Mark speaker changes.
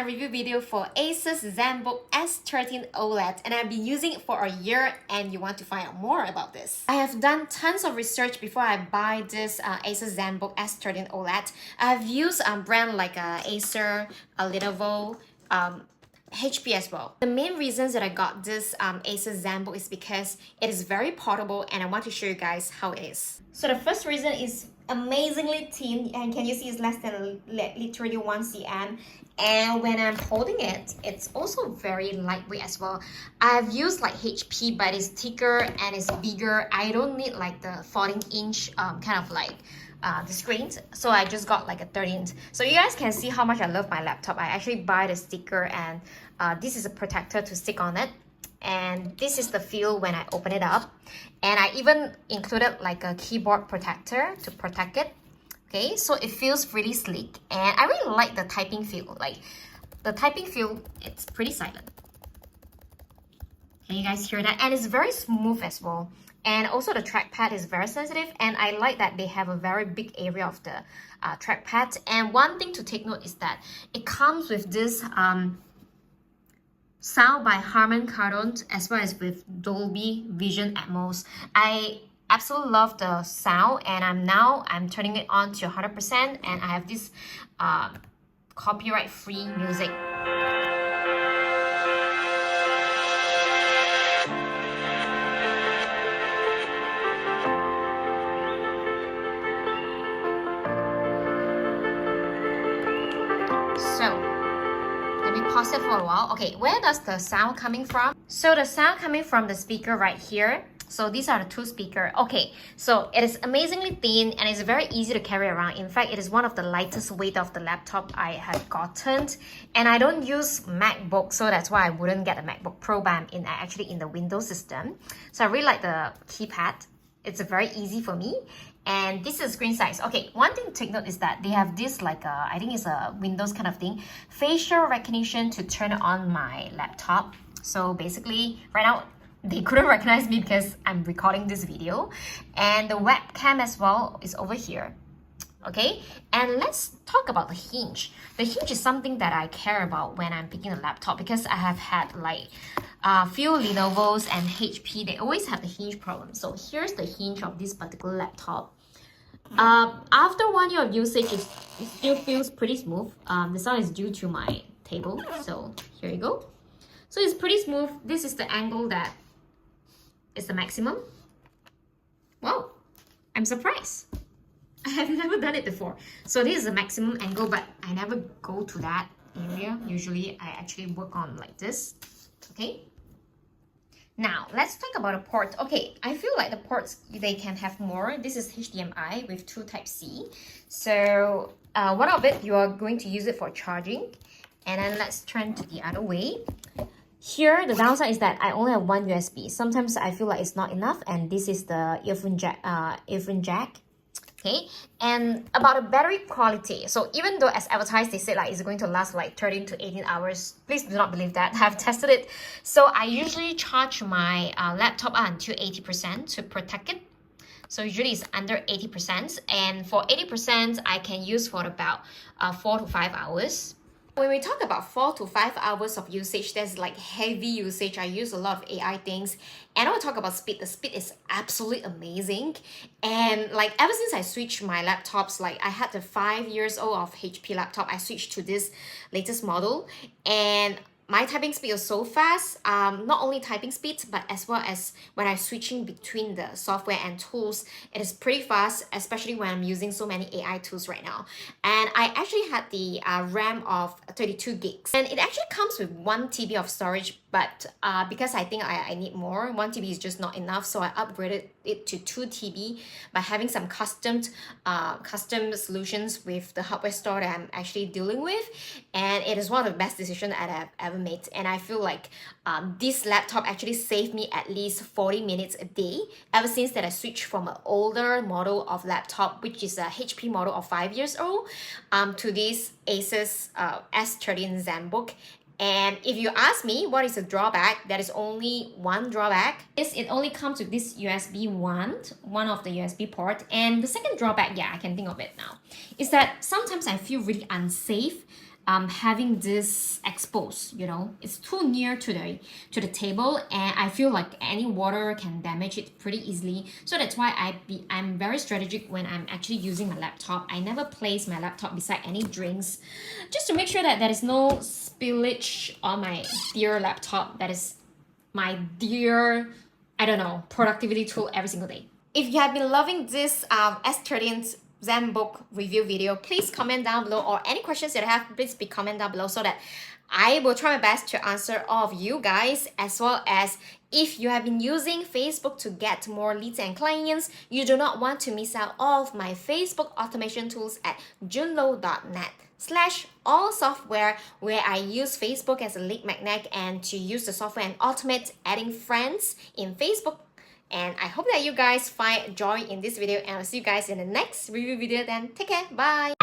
Speaker 1: my review video for ASUS Zenbook S13 OLED, and I've been using it for a year and you want to find out more about this. I have done tons of research before I buy this ASUS Zenbook S13 OLED. I've used brand like Acer, Lenovo, HP as well. The main reasons that I got this ASUS Zenbook is because it is very portable and I want to show you guys how it is. So the first reason is amazingly thin, and can you see it's less than literally 1 cm, and when I'm holding it, it's also very lightweight as well. I've used like HP, but it's thicker and it's bigger. I don't need like the 14-inch kind of like the screens, so I just got like a 13. So you guys can see how much I love my laptop. I actually buy the sticker, and this is a protector to stick on it, and this is the feel when I open it up, and I even included like a keyboard protector to protect it. Okay, so it feels really sleek, and I really like the typing feel. Like the typing feel, it's pretty silent. Can you guys hear that? And it's very smooth as well. And also the trackpad is very sensitive, and I like that they have a very big area of the trackpad. And one thing to take note is that it comes with this sound by Harman Kardon, as well as with Dolby Vision Atmos. I absolutely love the sound, and I'm turning it on to 100%, and I have this copyright-free music. So let me pause it for a while. Okay, where does the sound coming from? So the sound coming from the speaker right here. So these are the two speakers. Okay, so it is amazingly thin and it's very easy to carry around. In fact, it is one of the lightest weight of the laptop I have gotten. And I don't use MacBook, so that's why I wouldn't get a MacBook Pro, but I'm actually in the Windows system. So I really like the keypad. It's very easy for me. And this is screen size. Okay, one thing to take note is that they have this like I think it's a Windows kind of thing, facial recognition to turn on my laptop. So basically right now they couldn't recognize me because I'm recording this video. And the webcam as well is over here. Okay, and let's talk about the hinge. The hinge is something that I care about when I'm picking a laptop, because I have had like a few Lenovo's and HP. They always have the hinge problem. So here's the hinge of this particular laptop. After 1 year of usage, it still feels pretty smooth. The sound is due to my table, so here you go. So it's pretty smooth. This is the angle that is the maximum. Wow, I'm surprised. I have never done it before. So this is the maximum angle, but I never go to that area. Usually I actually work on like this. Okay. Now let's talk about the port. Okay, I feel like the ports, they can have more. This is HDMI with 2 Type-C. So one of it, you are going to use it for charging. And then let's turn to the other way. Here, the downside is that I only have 1 USB. Sometimes I feel like it's not enough, and this is the earphone jack. Okay, and about the battery quality. So even though as advertised, they said like it's going to last like 13 to 18 hours, please do not believe that. I've tested it. So I usually charge my laptop until 80% to protect it. So usually it's under 80%, and for 80%, I can use for about 4 to 5 hours. When we talk about 4 to 5 hours of usage, that's like heavy usage. I use a lot of AI things. And I will talk about speed. The speed is absolutely amazing. And like ever since I switched my laptops, like I had the 5 years old of HP laptop, I switched to this latest model. And my typing speed is so fast, not only typing speed, but as well as when I'm switching between the software and tools, it is pretty fast, especially when I'm using so many AI tools right now. And I actually had the RAM of 32 gigs. And it actually comes with 1 TB of storage, but because I think I need more, 1 TB is just not enough, so I upgraded it to 2 TB by having some custom solutions with the hardware store that I'm actually dealing with. And it is one of the best decisions that I've ever made, and I feel like this laptop actually saved me at least 40 minutes a day ever since that I switched from an older model of laptop, which is a HP model of 5 years old, to this ASUS S13 Zenbook. And if you ask me what is a drawback, there is only one drawback. It only comes with this USB one of the USB port. And the second drawback, yeah, I can think of it now, is that sometimes I feel really unsafe having this exposed, you know, it's too near to the table, and I feel like any water can damage it pretty easily. So that's why I'm very strategic when I'm actually using my laptop. I never place my laptop beside any drinks, just to make sure that there is no spillage on my dear laptop. That is my dear, I don't know, productivity tool every single day. If you have been loving this S13 Zenbook review video, please comment down below, or any questions that you have, please be comment down below, so that I will try my best to answer all of you guys. As well as, if you have been using Facebook to get more leads and clients, you do not want to miss out all of my Facebook automation tools at junlo.net/all software, where I use Facebook as a lead magnet and to use the software and automate adding friends in Facebook. And I hope that you guys find joy in this video, and I'll see you guys in the next review video then. Take care, bye!